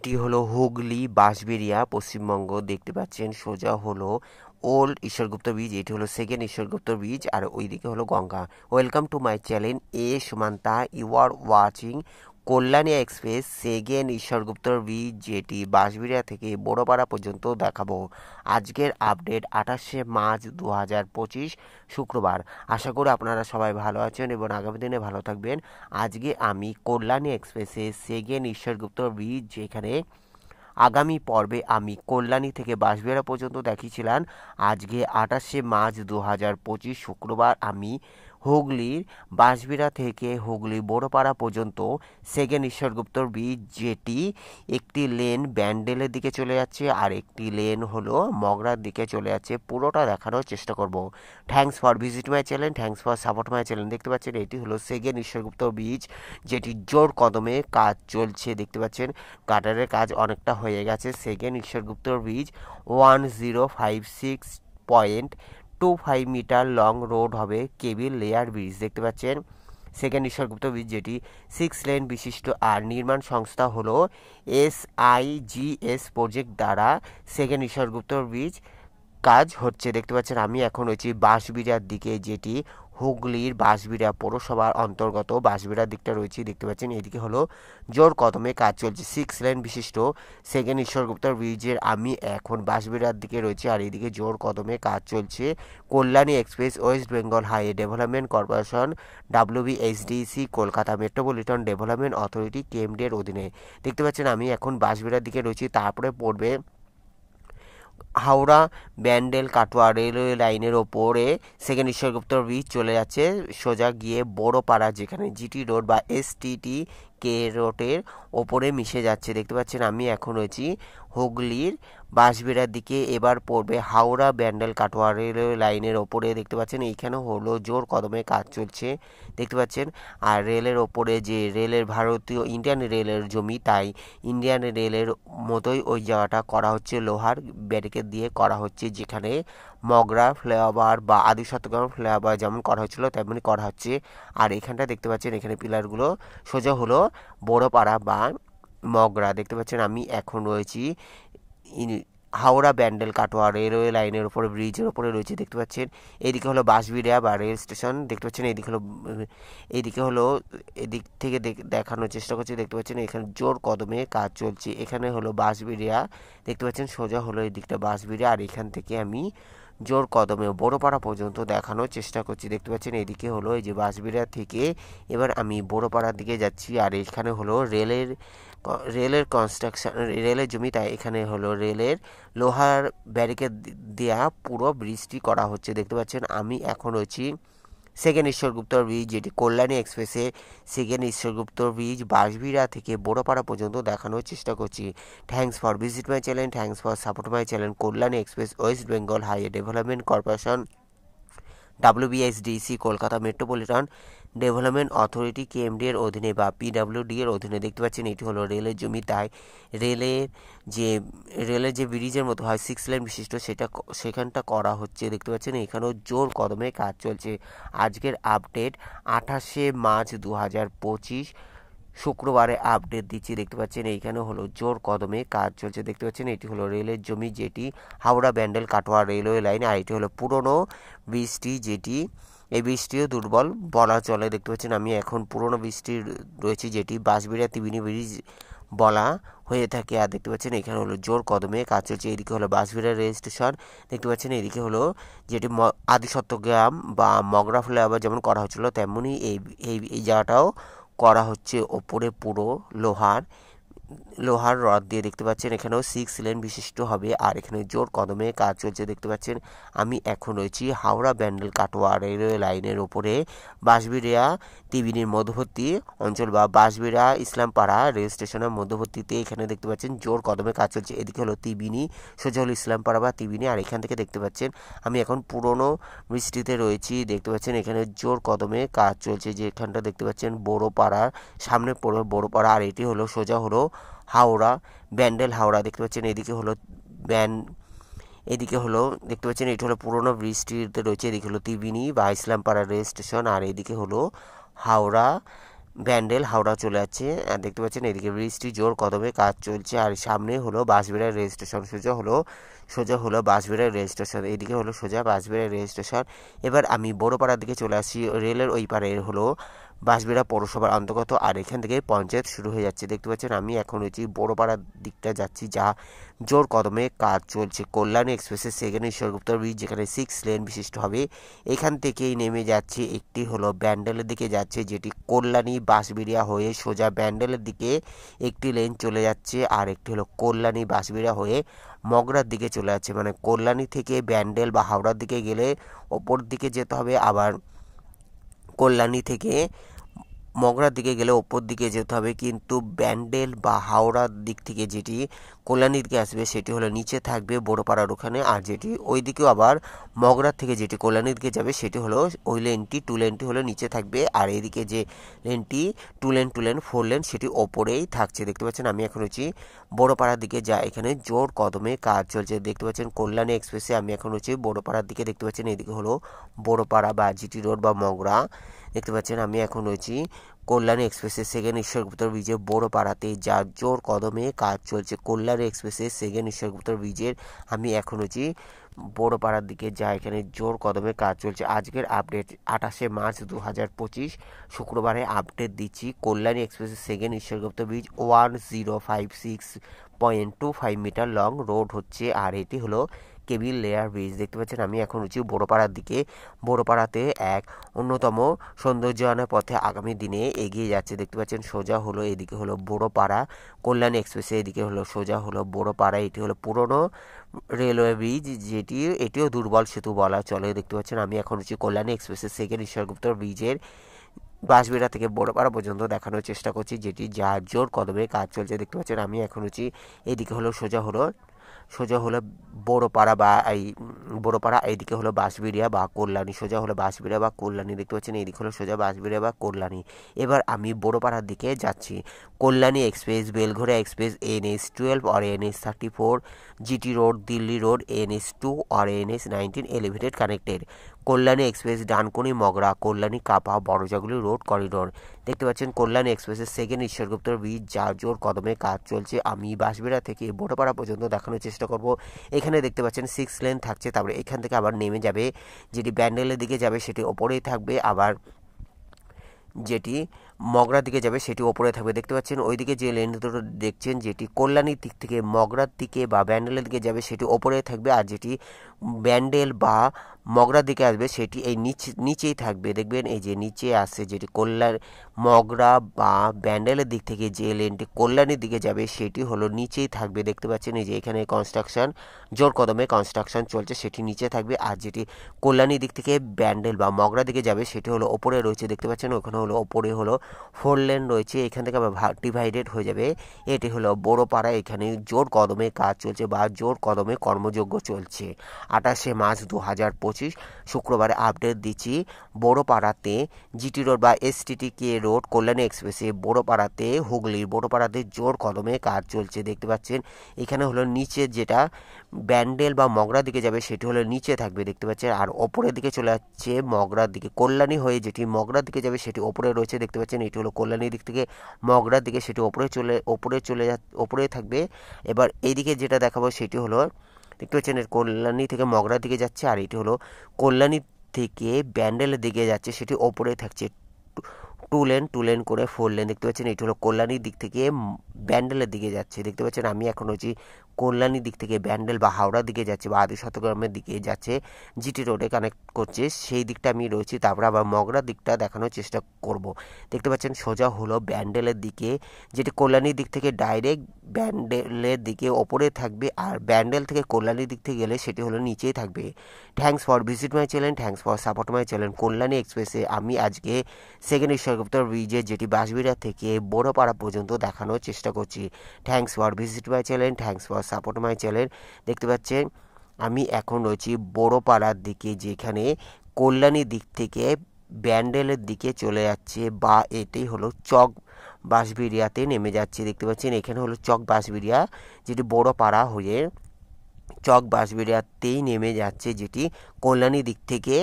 এটি হলো হুগলি বাঁশবেড়িয়া পশ্চিমবঙ্গ। দেখতে পাচ্ছেন সোজা হলো ওল্ড ঈশ্বরগুপ্ত ব্রিজ, এটি হলো সেকেন্ড ঈশ্বরগুপ্ত ব্রিজ, আর ওইদিকে হলো Ganga. Welcome to my channel A Sumanta. You are watching Kalyani express second Ishwargupta bridge, যেটি বাঁশবেড়িয়া থেকে বড়পাড়া পর্যন্ত দেখাবো। আজকের আপডেট 28শে মার্চ 2025 শুক্রবার। আশা করি আপনারা সবাই ভালো আছেন এবং আগামী দিনে ভালো থাকবেন। আজকে আমি কল্যাণী এক্সপ্রেসের সেকেন্ড ঈশ্বরগুপ্ত ব্রিজ, যেখানে আগামী পর্বে আমি কল্যাণী থেকে বাঁশবেড়িয়া পর্যন্ত দেখিয়েছিলাম। আজকে 28শে মার্চ 2025 শুক্রবার আমি হুগলির বাঁশবেড়িয়া থেকে হুগলি বড়পাড়া পর্যন্ত সেকেন্ড ঈশ্বরগুপ্ত ব্রিজ, যেটি একটি লেন ব্যান্ডেলের দিকে চলে যাচ্ছে আর একটি লেন হলো মগরার দিকে চলে যাচ্ছে, পুরোটা দেখানোর চেষ্টা করব। Thanks for visit my channel, thanks for support my channel. দেখতে পাচ্ছেন এটি হলো সেকেন্ড ঈশ্বরগুপ্ত ব্রিজ, যেটি জোর কদমে কাজ চলছে। দেখতে পাচ্ছেন গাটারের কাজ অনেকটা হয়ে গেছে। Second Ishwargupta bridge 1056.25 metre long road হবে, কেবিল লেয়ার ব্রিজ। দেখতে পাচ্ছেন সেকেন্ড ঈশ্বরগুপ্ত ব্রিজ, যেটি 6 লেন বিশিষ্ট, আর নির্মাণ সংস্থা হলো SIGS প্রজেক্ট দ্বারা সেকেন্ড ঈশ্বরগুপ্ত ব্রিজ কাজ হচ্ছে। দেখতে পাচ্ছেন আমি এখন রয়েছি বাঁশবেড়িয়ার দিকে, যেটি হুগলির বাঁশবেড়িয়া পৌরসভার অন্তর্গত বাঁশবেড়িয়ার দিকটা রয়েছে। দেখতে পাচ্ছেন এদিকে হলো জোর কদমে কাজ চলছে 6 লেন বিশিষ্ট সেকেন্ড ঈশ্বরগুপ্ত ব্রিজের। আমি এখন বাঁশবেড়িয়ার দিকে রয়েছি আর এদিকে জোর কদমে কাজ চলছে Kalyani express West Bengal highway development corporation WBHDC Kolkata metropolitan development authority KMD এর অধীনে। দেখতে পাচ্ছেন আমি এখন বাঁশবেড়িয়ার দিকে রয়েছি। তারপরে পড়বে হাওড়া ব্যান্ডেল কাটোয়া রেলওয়ে লাইনের ওপরে সেকেন্ড ঈশ্বরগুপ্ত ব্রিজ চলে যাচ্ছে সোজা গিয়ে বড়পাড়া, যেখানে GT রোড বা STTK রোডের ওপরে মিশে যাচ্ছে। দেখতে পাচ্ছেন আমি এখন রয়েছি হুগলির বাঁশবেড়িয়ার দিকে। এবার পড়বে হাওড়া ব্যান্ডেল কাটোয়া রেলওয়ে লাইনের ওপরে। দেখতে পাচ্ছেন এইখানে হলো জোর কদমে কাজ চলছে। দেখতে পাচ্ছেন আর রেলের ওপরে যে রেলের ভারতীয় ইন্ডিয়ান রেলের জমি, তাই ইন্ডিয়ান রেলের মতোই ওই জায়গাটা করা হচ্ছে, লোহার ব্যারিকেড দিয়ে করা হচ্ছে, যেখানে মগরা ফ্লাইওভার বা আদি চট্টগ্রাম ফ্লাইওভার যেমন করা হচ্ছিল তেমনি করা হচ্ছে। আর এখানটা দেখতে পাচ্ছেন এখানে পিলারগুলো সোজা হলো বড়পাড়া বা মগরা। দেখতে পাচ্ছেন আমি এখন রয়েছি হাওড়া ব্যান্ডেল কাটোয়া রেলওয়ে লাইনের উপরে ব্রিজের উপরে রয়েছে। দেখতে পাচ্ছেন এদিকে হলো বাঁশবেড়িয়া বা রেল স্টেশন। দেখতে পাচ্ছেন এইদিকে হলো এদিক থেকে দেখানোর চেষ্টা করছি। দেখতে পাচ্ছেন এখানে জোর কদমে কাজ চলছে। এখানে হলো বাঁশবেড়িয়া, দেখতে পাচ্ছেন সোজা হলো এই দিকটা বাঁশবেড়িয়া, আর এখান থেকে আমি জোর কদমে বড়পাড়া পর্যন্ত দেখানোর চেষ্টা করছি। দেখতে পাচ্ছেন এদিকে হলো এই যে বাঁশবেড়িয়া থেকে এবার আমি বড়পাড়ার দিকে যাচ্ছি, আর এখানে হলো রেলের কনস্ট্রাকশন, রেলের জমি, তাই এখানে হলো রেলের লোহার ব্যারিকেড দেওয়া পুরো ব্রিজটি করা হচ্ছে। দেখতে পাচ্ছেন আমি এখন রয়েছি সেকেন্ড ঈশ্বরগুপ্ত ব্রিজ, যেটি কল্যাণী এক্সপ্রেসে সেকেন্ড ঈশ্বরগুপ্ত ব্রিজ বাঁশবেড়িয়া থেকে বড়পাড়া পর্যন্ত দেখানোর চেষ্টা করছি। Thanks for visit my channel, thanks for support my channel. Kalyani express West Bengal highway development corporation WBHDC Kolkata metropolitan development authority KMD এর অধীনে বা PWD এর অধীনে। দেখতে পাচ্ছেন এটি হলো রেলের জমি, তাই রেলের যে ব্রিজের মতো হয় 6 লেন বিশিষ্ট, সেখানটা করা হচ্ছে। দেখতে পাচ্ছেন এখানেও জোর কদমে কাজ চলছে। আজকের আপডেট 28শে মার্চ 2025 শুক্রবারে আপডেট দিচ্ছি। দেখতে পাচ্ছেন এইখানে হলো জোর কদমে কাজ চলছে। দেখতে পাচ্ছেন এটি হলো রেলের জমি, যেটি হাওড়া ব্যান্ডেল কাটোয়া রেলওয়ে লাইন, আর এটি হলো পুরনো ব্রিজটি, যেটি এই বৃষ্টিও দুর্বল বলা চলে। দেখতে পাচ্ছেন আমি এখন পুরনো বৃষ্টি রয়েছি, যেটি বাঁশবেড়িয়া ত্রিবেণী ব্রিজ বলা হয়ে থাকে। আর দেখতে পাচ্ছেন এখানে হলো জোর কদমে কাজ চলছে। এদিকে হলো বাঁশবেড়িয়া রেল স্টেশন। দেখতে পাচ্ছেন এদিকে হলো যেটি আদি চট্টগ্রাম বা মগরা ফ্লাইওভার যেমন করা হচ্ছিল, তেমনই এই জায়গাটাও করা হচ্ছে ওপরে পুরো লোহার রড দিয়ে। দেখতে পাচ্ছেন এখানেও 6 লেন বিশিষ্ট হবে, আর এখানে জোর কদমে কাজ চলছে। দেখতে পাচ্ছেন আমি এখন রয়েছি হাওড়া ব্যান্ডেল কাটোয়া রেলওয়ে লাইনের ওপরে বাঁশবেড়িয়া ত্রিবেণীর মধ্যবর্তী অঞ্চল বা বাঁশবেড়িয়া ইসলামপাড়া রেল স্টেশনের মধ্যবর্তীতে। এখানে দেখতে পাচ্ছেন জোর কদমে কাজ চলছে। এদিকে হলো ত্রিবেণী, সোজা হলো ইসলামপাড়া বা ত্রিবেণী, আর এখান থেকে দেখতে পাচ্ছেন আমি এখন পুরনো বৃষ্টিতে রয়েছি। দেখতে পাচ্ছেন এখানে জোর কদমে কাজ চলছে, যে এখানটা দেখতে পাচ্ছেন বড়পাড়ার সামনে পড়বে বড়পাড়া, আর এটি হলো সোজা হলো হাওড়া ব্যান্ডেল হাওড়া। দেখতে পাচ্ছেন এদিকে হলো দেখতে পাচ্ছেন এটি হলো পুরোনো ব্রিজটিতে রয়েছে। এদিকে হলো ত্রিবেণী বা ইসলামপাড়া রেল স্টেশন, আর এদিকে হলো হাওড়া ব্যান্ডেল হাওড়া চলে যাচ্ছে। আর দেখতে পাচ্ছেন এদিকে বৃষ্টি জোর কদমে কাজ চলছে। আর সামনে হলো বাঁশবেড়া রেল স্টেশন, সোজা হলো বাঁশবেড়া রেল স্টেশন, এদিকে হলো সোজা বাঁশবেড়া রেল স্টেশন। এবার আমি বড়পাড়ার দিকে চলে আসি। রেলের ওই পারে হলো বাঁশবেড়া পৌরসভার অন্তর্গত। আর এখান থেকে পঞ্চায়েত শুরু হয়ে যাচ্ছে। দেখতে পাচ্ছেন আমি এখন হচ্ছি বড়পাড়ার দিকটা যাচ্ছি, যা জোর কদমে কাজ চলছে। কল্যাণী এক্সপ্রেসের সেকেন্ড ঈশ্বরগুপ্ত ব্রিজ, যেখানে 6 লেন বিশিষ্ট হবে। এখান থেকেই নেমে যাচ্ছে, একটি হলো ব্যান্ডেলের দিকে যাচ্ছে, যেটি কল্যাণী বাঁশবেড়িয়া হয়ে সোজা ব্যান্ডেলের দিকে একটি লেন চলে যাচ্ছে। আর একটি হলো কল্যাণী বাঁশবেড়িয়া হয়ে মগরার দিকে চলে যাচ্ছে। মানে কল্যাণী থেকে ব্যান্ডেল বা হাওড়ার দিকে গেলে ওপর দিকে যেতে হবে, আবার কল্যাণী থেকে মগরার দিকে গেলে ওপর দিকে যেতে হবে। কিন্তু ব্যান্ডেল বা হাওড়ার দিক থেকে যেটি কল্যাণীর দিকে আসবে সেটি হলো নিচে থাকবে বড়পাড়ার ওখানে। আর যেটি ওই দিকেও আবার মগরার থেকে যেটি কল্যাণীর দিকে যাবে সেটি হলো ওই লেনটি, 2 লেনটি হলো নিচে থাকবে। আর এদিকে যে লেনটি 2 লেন 4 লেন সেটি ওপরেই থাকছে। দেখতে পাচ্ছেন আমি এখন হচ্ছি বড়পাড়ার দিকে, যা এখানে জোর কদমে কাজ চলছে। দেখতে পাচ্ছেন কল্যাণী এক্সপ্রেসে আমি এখন হচ্ছি বড়পাড়ার দিকে। দেখতে পাচ্ছেন এদিকে হলো বড়পাড়া বা জিটি রোড বা মগরা। দেখতে পাচ্ছেন আমি এখন রয়েছি কল্যাণী এক্সপ্রেসের সেকেন্ড ঈশ্বরগুপ্ত ব্রিজে বড়পাড়াতে, যার জোর কদমে কাজ চলছে। কল্যাণী এক্সপ্রেসের সেকেন্ড ঈশ্বরগুপ্ত ব্রিজের আমি এখন হচ্ছি বড়পাড়ার দিকে, যা এখানে জোর কদমে কাজ চলছে। আজকের আপডেট 28শে মার্চ 2025 শুক্রবারে আপডেট দিচ্ছি। কল্যাণী এক্সপ্রেসের second Ishwargupta bridge 1056.25 metre long road হচ্ছে। আর এটি হলো কেবিল লেয়ার ব্রিজ। দেখতে পাচ্ছেন আমি এখন হচ্ছি বড়পাড়ার দিকে। বড়পাড়াতে এক অন্যতম সৌন্দর্যায়নের পথে আগামী দিনে এগিয়ে যাচ্ছে। দেখতে পাচ্ছেন সোজা হলো এদিকে হলো বড়পাড়া কল্যাণী এক্সপ্রেসে, এদিকে হলো সোজা হলো বড়পাড়া। এটি হলো পুরনো রেলওয়ে ব্রিজ, এটিও দুর্বল সেতু বলা চলে। দেখতে পাচ্ছেন আমি এখন হচ্ছি কল্যাণী এক্সপ্রেসের সেকেন্ড ঈশ্বরগুপ্ত ব্রিজের বাঁশবেড়া থেকে বড়পাড়া পর্যন্ত দেখানোর চেষ্টা করছি, যেটি যা জোর কদমে কাজ চলছে। দেখতে পাচ্ছেন আমি এখন হচ্ছি এদিকে হলো সোজা হলো বড়পাড়া বা এই বড়পাড়া, এইদিকে হলো বাঁশবেড়িয়া বা কল্যাণী। সোজা হলো বাঁশবেড়িয়া বা কল্যাণী। দেখতে পাচ্ছেন এইদিকে হলো সোজা বাঁশবেড়িয়া বা কল্যাণী। এবার আমি বড়পাড়ার দিকে যাচ্ছি। Kalyani express, Belgharia express, NH12 और NH34, GT road, Delhi road, NH2 और NH19 elevated connected. Kalyani express Dankuni Magra Kalyani Kapa Barajaguli road corridor. দেখতে পাচ্ছেন কল্যাণী এক্সপ্রেসের সেকেন্ড ঈশ্বরগুপ্ত ব্রিজ, যা জোর কদমে কাজ চলছে। আমি বাঁশবেড়া থেকে বড়পাড়া পর্যন্ত দেখানোর চেষ্টা করব। এখানে দেখতে পাচ্ছেন 6 লেন থাকছে, তারপরে এখান থেকে আবার নেমে যাবে, যেটি ব্যান্ডেলের দিকে যাবে সেটি ওপরেই থাকবে, আবার যেটি মগরার দিকে যাবে সেটি ওপরে থাকবে। দেখতে পাচ্ছেন ওইদিকে যে লেন দুটো দেখছেন, যেটি কল্যাণীর দিক থেকে মগরার দিকে বা ব্যান্ডেলের দিকে যাবে সেটি ওপরে থাকবে। আর যেটি ব্যান্ডেল বা মগরার দিকে আসবে সেটি এই নিচেই থাকবে। দেখবেন এই যে নিচে আসছে, যেটি মগরা বা ব্যান্ডেলের দিক থেকে যে লেনটি কল্যাণীর দিকে যাবে সেটি হলো নিচেই থাকবে। দেখতে পাচ্ছেন এই যে এখানে কনস্ট্রাকশন জোর কদমে কনস্ট্রাকশন চলছে, সেটি নিচে থাকবে। আর যেটি কল্যাণীর দিক থেকে ব্যান্ডেল বা মগরা দিকে যাবে সেটি হলো ওপরে রয়েছে। দেখতে পাচ্ছেন ওখানে হলো ওপরে হলো 4 লেন রয়েছে, এখান থেকে আবার ডিভাইডেড হয়ে যাবে। এটি হলো বড়পাড়া, এখানে জোর কদমে কাজ চলছে বা জোর কদমে কর্মযজ্ঞ চলছে। 28শে মার্চ 2025 শুক্রবারে আপডেট দিচ্ছি। বড়পাড়াতে জিটি রোড বা STTK রোড কল্যাণী এক্সপ্রেসে বড়পাড়াতে হুগলির বড়পাড়াতে জোর কদমে কাজ চলছে। দেখতে পাচ্ছেন এখানে হলো নিচে যেটা ব্যান্ডেল বা মগরার দিকে যাবে সেটি হলো নিচে থাকবে। দেখতে পাচ্ছেন আর ওপরের দিকে চলে যাচ্ছে মগরার দিকে, কল্যাণী হয়ে যেটি মগরার দিকে যাবে সেটি ওপরে রয়েছে। দেখতে পাচ্ছেন এটি হলো কল্যাণীর দিক থেকে মগরার দিকে, সেটি ওপরে থাকবে। এবার এইদিকে যেটা দেখাবো সেটি হলো দেখতে পাচ্ছেন কল্যাণী থেকে মগরার দিকে যাচ্ছে, আর এটি হলো কল্যাণী থেকে ব্যান্ডেলের দিকে যাচ্ছে, সেটি ওপরে থাকছে। 2 লেন করে 4 লেন। দেখতে পাচ্ছেন এটি হলো কল্যাণীর দিক থেকে ব্যান্ডেলের দিকে যাচ্ছে। দেখতে পাচ্ছেন আমি এখন হচ্ছি কল্যাণীর দিক থেকে ব্যান্ডেল বা হাওড়ার দিকে যাচ্ছে বা আদি শতগ্রামের দিকে যাচ্ছে, জিটি রোডে কানেক্ট করছে, সেই দিকটা আমি রয়েছি। তারপরে আবার মগরার দিকটা দেখানোর চেষ্টা করব। দেখতে পাচ্ছেন সোজা হলো ব্যান্ডেলের দিকে, যেটি কল্যাণীর দিক থেকে ডাইরেক্ট ব্যান্ডেলের দিকে ওপরে থাকবে, আর ব্যান্ডেল থেকে কল্যাণীর দিক থেকে গেলে সেটি হলো নিচেই থাকবে। Thanks for visit my channel, thanks for support my channel. Kalyani এক্সপ্রেসে আমি আজকে সেকেন্ড ঈশ্বরগুপ্ত ব্রিজে, যেটি বাঁশবেড়িয়া থেকে বড়পাড়া পর্যন্ত দেখানোর চেষ্টা করছি। Thanks for visit my channel, thanks for support my channel. দেখতে পাচ্ছেন আমি এখন রয়েছি বড়পাড়ার দিকে, যেখানে কল্যাণীর দিক থেকে ব্যান্ডেলের দিকে চলে যাচ্ছে বা এটি হলো চক বাঁশবেড়িয়াতে নেমে যাচ্ছে। দেখতে পাচ্ছেন এখানে হলো চক বাঁশবেড়িয়া, যেটি বড়পাড়া হয়ে চক বাঁশবেড়িয়াতেই নেমে যাচ্ছে, যেটি কল্যাণী দিক থেকে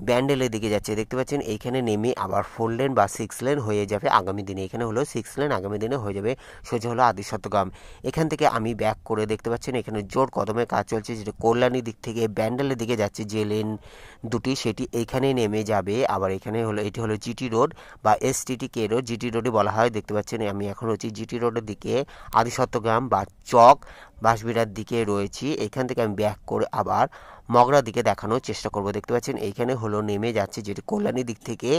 ব্যান্ডেলের দিকে যাচ্ছে, দেখতে পাচ্ছেন এইখানে নেমে আবার 4 লেন বা 6 লেন হয়ে যাবে আগামী দিনে। এখানে হলো 6 লেন, আগামী দিনে হয়ে যাবে সোজা হলো আদি সত্যগ্রাম। এখান থেকে আমি ব্যাক করে দেখতে পাচ্ছেন এখানে জোর কদমে কাজ চলছে, যেটা কল্যাণীর দিক থেকে ব্যান্ডেলের দিকে যাচ্ছে যে লেন দুটি সেটি এইখানে নেমে যাবে। আবার এখানে হলো এটি হলো জিটি রোড বা এসটিটি কে রোড, জিটি রোডে বলা হয়। দেখতে পাচ্ছেন আমি এখন হচ্ছি জিটি রোডের দিকে আদি সত্যগ্রাম বা চক বাঁশবিড়ার দিকে রয়েছি। এখান থেকে আমি ব্যাক করে আবার মগরার দিকে দেখানোর চেষ্টা করব। দেখতে পাচ্ছেন এইখানে হলো নেমে যাচ্ছে যেটি কল্যাণীর দিক থেকে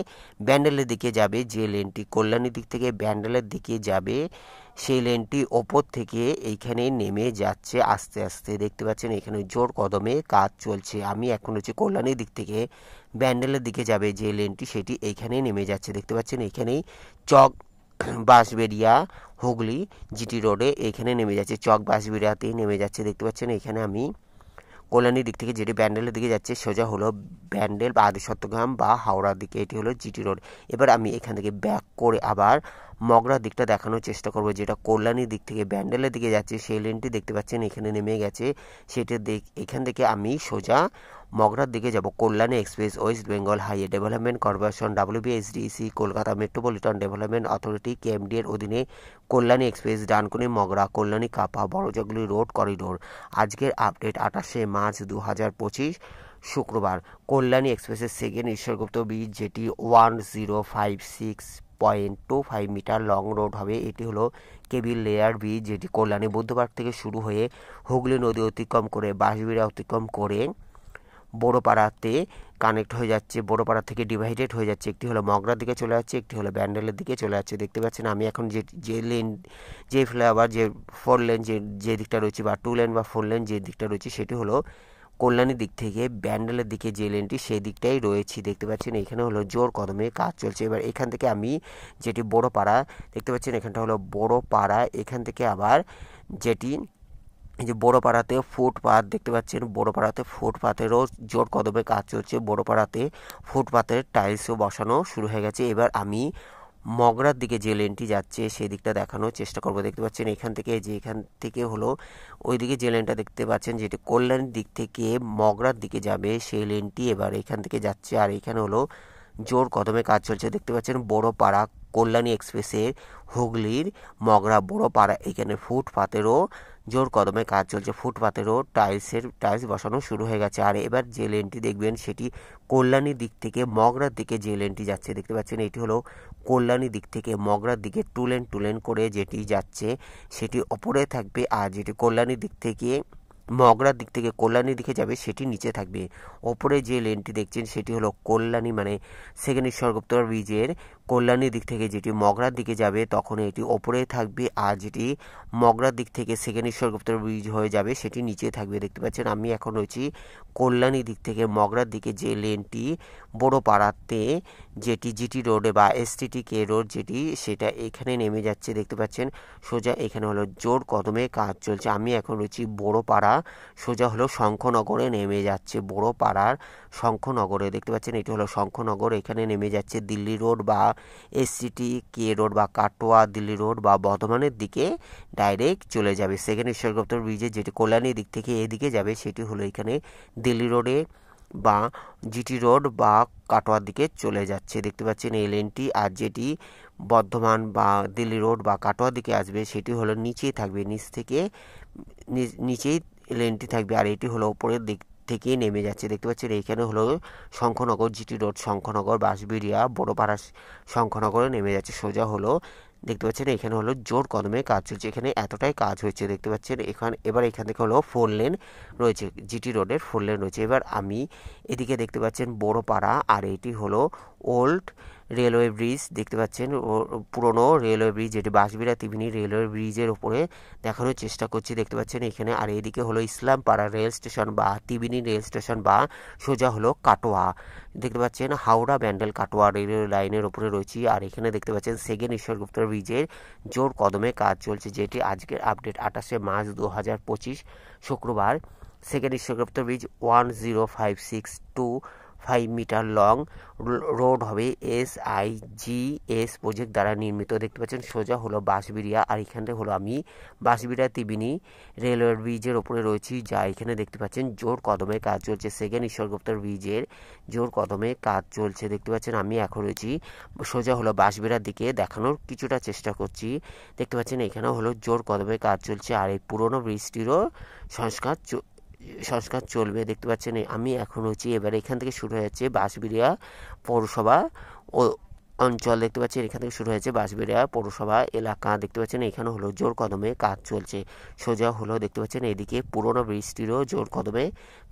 ব্যান্ডেলের দিকে যাবে, যে লেনটি কল্যাণীর দিক থেকে ব্যান্ডেলের দিকে যাবে সেই লেনটি ওপর থেকে এইখানে নেমে যাচ্ছে আস্তে আস্তে। দেখতে পাচ্ছেন এখানে জোর কদমে কাজ চলছে। আমি এখন হচ্ছে কল্যাণীর দিক থেকে ব্যান্ডেলের দিকে যাবে যে লেনটি সেটি এইখানে নেমে যাচ্ছে। দেখতে পাচ্ছেন এইখানেই চক বাঁশবেড়িয়া হুগলি জিটি রোডে এইখানে নেমে যাচ্ছে, চক বাঁশবেড়িয়াতেই নেমে যাচ্ছে। দেখতে পাচ্ছেন এখানে আমি কল্যাণীর দিক থেকে যেটি ব্যান্ডেলের দিকে যাচ্ছে সোজা হলো ব্যান্ডেল বা আদি সত্যগ্রাম বা হাওড়ার দিকে, এটি হলো জিটি রোড। এবার আমি এখান থেকে ব্যাক করে আবার মগরার দিকটা দেখানোর চেষ্টা করব, যেটা কল্যাণীর দিক থেকে ব্যান্ডেলের দিকে যাচ্ছে সেই লেনটি দেখতে পাচ্ছেন এখানে নেমে গেছে। সেটা এখান থেকে আমি সোজা মগরার দিকে যাব। Kalyani express, West Bengal highway development corporation WBSDC, Kolkata metropolitan development authority KMD এর অধীনে কল্যাণী এক্সপ্রেস, ডানকুনি মগরা, কল্যাণী কাপা, বড়জগলি রোড করিডোর। আজকের আপডেট 28শে মার্চ 2025 শুক্রবার। কল্যাণী এক্সপ্রেসের সেকেন্ড ঈশ্বরগুপ্ত ব্রিজ, যেটি 1056.25 মিটার লং রোড হবে। এটি হলো কেবিল লেয়ার ব্রিজ, যেটি কল্যাণী বুদ্ধবাগ থেকে শুরু হয়ে হুগলি নদী অতিক্রম করে বাঁশবিড়া অতিক্রম করে বড়পাড়াতে কানেক্ট হয়ে যাচ্ছে, বড়পাড়া থেকে ডিভাইডেড হয়ে যাচ্ছে। একটি হলো মগরার দিকে চলে যাচ্ছে, একটি হলো ব্যান্ডেলের দিকে চলে যাচ্ছে। দেখতে পাচ্ছেন আমি এখন যে লেন, যে ফ্লাইওভার, যে 4 লেন যে দিকটা রয়েছে বা 2 লেন বা 4 লেন যে দিকটা রয়েছে সেটি হলো কল্যাণীর দিক থেকে ব্যান্ডেলের দিকে যে লেনটি সেই দিকটাই রয়েছি। দেখতে পাচ্ছেন এখানে হলো জোর কদমে কাজ চলছে। এবার এখান থেকে আমি যেটি বড়পাড়া, দেখতে পাচ্ছেন এখানটা হলো বড়পাড়া, এখান থেকে আবার যেটি এই যে বড়পাড়াতে ফুটপাথ দেখতে পাচ্ছেন, বড়পাড়াতে ফুটপাথেরও জোর কদমে কাজ চলছে। বড়পাড়াতে ফুটপাথের টাইলসও বসানো শুরু হয়ে গেছে। এবার আমি মগরার দিকে যে লেনটি যাচ্ছে সেই দিকটা দেখানোর চেষ্টা করব। দেখতে পাচ্ছেন এখান থেকে হলো ওইদিকে যে লেনটা দেখতে পাচ্ছেন যেটি কল্যাণীর দিক থেকে মগরার দিকে যাবে সেই লেনটি এবার এখান থেকে যাচ্ছে। আর এখানে হলো জোর কদমে কাজ চলছে। দেখতে পাচ্ছেন বড়পাড়া কল্যাণী এক্সপ্রেসের হুগলির মগরা বড়পাড়া, এখানে ফুটপাথেরও জোর কদমে কাজ চলছে। ফুটপাথেরও টাইলস বসানো শুরু হয়ে গেছে। আর এবার যে লেনটি দেখবেন সেটি কল্যাণীর দিক থেকে মগরার দিকে যে লেনটি যাচ্ছে। দেখতে পাচ্ছেন এটি হলো কল্যাণীর দিক থেকে মগরার দিকে টু লেন করে যেটি যাচ্ছে সেটি ওপরে থাকবে, আর যেটি কল্যাণীর দিক থেকে মগরার দিক থেকে কল্যাণীর দিকে যাবে সেটি নিচে থাকবে। ওপরে যে লেনটি দেখছেন সেটি হলো কল্যাণী মানে সেকেন্ড ঈশ্বরগুপ্ত ব্রিজের কল্যাণীর দিক থেকে যেটি মগরার দিকে যাবে তখন এটি ওপরে থাকবে, আর যেটি মগরার দিক থেকে সেকেন্ড ঈশ্বরগুপ্ত ব্রিজ হয়ে যাবে সেটি নিচে থাকবে। দেখতে পাচ্ছেন আমি এখন রয়েছি কল্যাণীর দিক থেকে মগরার দিকে যে লেনটি বড়পাড়াতে যেটি জিটি রোডে বা STTK রোড যেটি, সেটা এখানে নেমে যাচ্ছে। দেখতে পাচ্ছেন সোজা এখানে হলো জোর কদমে কাজ চলছে। আমি এখন রয়েছি বড়পাড়া, সোজা হলো শঙ্খনগরে নেমে যাচ্ছে। বড়পাড়ার শঙ্খনগরে দেখতে পাচ্ছেন এটি হলো শঙ্খনগর, এখানে নেমে যাচ্ছে দিল্লি রোড বা STTK রোড বা কাটোয়া দিল্লি রোড বা বর্ধমানের দিকে ডাইরেক্ট চলে যাবে। সেকেন্ড ঈশ্বরগুপ্ত ব্রিজে যেটি কল্যাণীর দিক থেকে এদিকে যাবে সেটি হলো এখানে দিল্লি রোডে বা জিটি রোড বা কাটোয়ার দিকে চলে যাচ্ছে। দেখতে পাচ্ছেন এই লেনটি। আর যেটি বর্ধমান বা দিল্লি রোড বা কাটোয়ার দিকে আসবে সেটি হলো নিচেই থাকবে, নিচ থেকে নিচেই লেনটি থাকবে। আর এটি হলো উপরের দিক থেকে নেমে যাচ্ছে। দেখতে পাচ্ছেন এইখানে হলো শঙ্খনগর জিটি রোড, শঙ্খনগর বাঁশবেড়িয়া বড়পাড়া শঙ্খনগরে নেমে যাচ্ছে। সোজা হলো দেখতে পাচ্ছেন এখানে হলো জোর কদমে কাজ চলছে। এখানে এতটাই কাজ হয়েছে দেখতে পাচ্ছেন। এবার এখান থেকে হলো 4 লেন রয়েছে, জিটি রোডের 4 লেন রয়েছে। এবার আমি এদিকে দেখতে পাচ্ছেন বড়পাড়া, আর এটি হলো ওল্ড রেলওয়ে ব্রিজ। দেখতে পাচ্ছেন পুরনো রেলওয়ে ব্রিজ, যেটি বাঁশবিড়া তিবিনি রেলওয়ে ব্রিজের উপরে দেখানোর চেষ্টা করছি। দেখতে পাচ্ছেন এখানে। আর এদিকে হলো ইসলামপাড়া রেল স্টেশন বা তিবিনি রেল স্টেশন বা সোজা হলো কাটোয়া। দেখতে পাচ্ছেন হাওড়া ব্যান্ডেল কাটোয়া রেলওয়ে লাইনের উপরে রয়েছি। আর এখানে দেখতে পাচ্ছেন সেকেন্ড ঈশ্বরগুপ্ত ব্রিজের জোর কদমে কাজ চলছে, যেটি আজকের আপডেট 28শে মার্চ 2025 শুক্রবার। Second Ishwargupta bridge 1056.25 metre long road হবে SIGS প্রজেক্ট দ্বারা নির্মিত। দেখতে পাচ্ছেন সোজা হলো বাঁশবেড়িয়া, আর এখানে হলো আমি বাঁশবেড়িয়া ত্রিবেণী রেলওয়ে ব্রিজের ওপরে রয়েছি, যা এখানে দেখতে পাচ্ছেন জোর কদমে কাজ চলছে। সেকেন্ড ঈশ্বরগুপ্তর ব্রিজের জোর কদমে কাজ চলছে। দেখতে পাচ্ছেন আমি এখন রয়েছি সোজা হলো বাঁশবেড়িয়ার দিকে, দেখানোর কিছুটা চেষ্টা করছি। দেখতে পাচ্ছেন এখানেও হলো জোর কদমে কাজ চলছে, আর এই পুরোনো ব্রিজটিরও সংস্কার চলবে। দেখতে পাচ্ছেন আমি এখন রয়েছি, এবারে এখান থেকে শুরু হয়ে যাচ্ছে বাঁশবেড়িয়া পৌরসভা ও অঞ্চল। দেখতে পাচ্ছেন এখান থেকে শুরু হয়েছে বাঁশবেড়িয়া পৌরসভা এলাকা। দেখতে পাচ্ছেন এখানে হলো জোর কদমে কাজ চলছে। সোজা হলো দেখতে পাচ্ছেন এদিকে পুরোনো ব্রিজটিরও জোর কদমে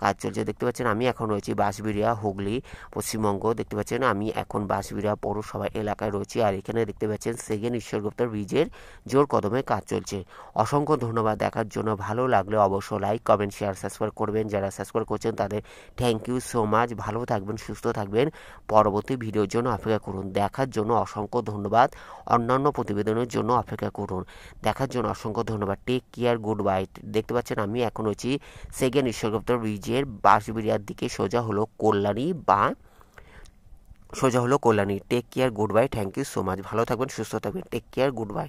কাজ চলছে। দেখতে পাচ্ছেন আমি এখন রয়েছি বাঁশবেড়িয়া, হুগলি, পশ্চিমবঙ্গ। দেখতে পাচ্ছেন আমি এখন বাঁশবেড়িয়া পৌরসভা এলাকায় রয়েছি, আর এখানে দেখতে পাচ্ছেন সেকেন্ড ঈশ্বরগুপ্তর ব্রিজের জোর কদমে কাজ চলছে। অসংখ্য ধন্যবাদ দেখার জন্য। ভালো লাগলে অবশ্যই লাইক, কমেন্ট, শেয়ার, সাবস্ক্রাইব করবেন। যারা সাবস্ক্রাইব করছেন তাদের থ্যাংক ইউ সো মাচ। ভালো থাকবেন, সুস্থ থাকবেন। পরবর্তী ভিডিওর জন্য অপেক্ষা করুন। দেখার জন্য অসংখ্য ধন্যবাদ। অন্যান্য প্রতিবেদনের জন্য অপেক্ষা করুন। দেখার জন্য অসংখ্য ধন্যবাদ। Take care, good bye. দেখতে পাচ্ছেন আমি এখন রয়েছি সেকেন্ড ঈশ্বরগুপ্তর ব্রিজের বাঁশবেড়িয়ার দিকে, সোজা হলো Kalyani. Take care, good bye. Thank you so much. ভালো থাকবেন, সুস্থ থাকবেন। Take care, good by.